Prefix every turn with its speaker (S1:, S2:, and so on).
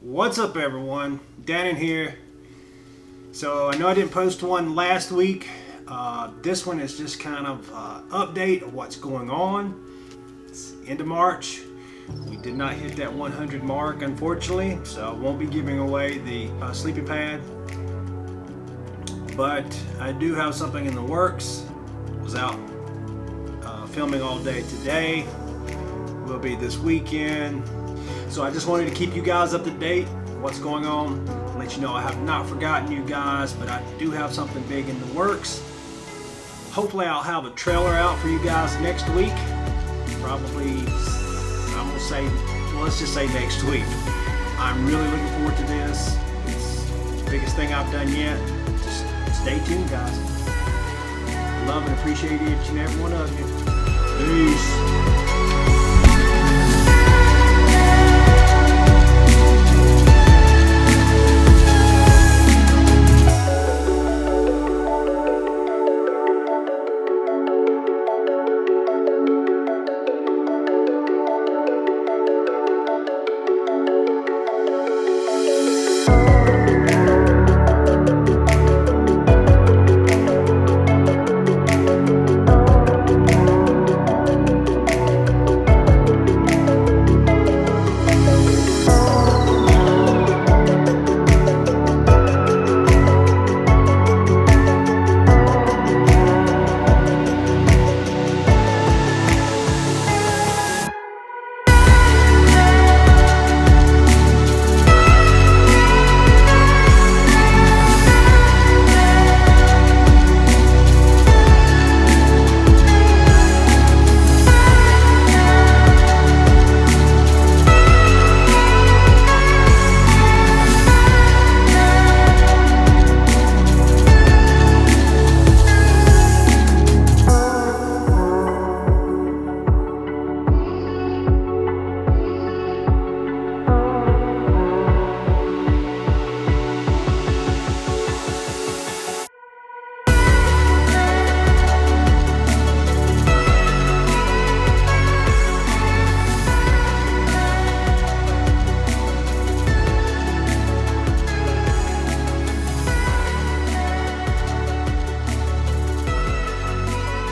S1: What's up, everyone? Dannon here. So I know I didn't post one last week. This one is just kind of update of what's going on. It's end of March. We did not hit that 100 mark, unfortunately, so I won't be giving away the sleeping pad. But I do have something in the works. Was out filming all day today. Will be this weekend. So I just wanted to keep you guys up to date what's going on, let you know I have not forgotten you guys, but I do have something big in the works. Hopefully I'll have a trailer out for you guys next week. Probably, I'm gonna say, well, let's just say next week. I'm really looking forward to this. It's the biggest thing I've done yet. Just stay tuned, guys. Love and appreciate each and every one of you. Peace.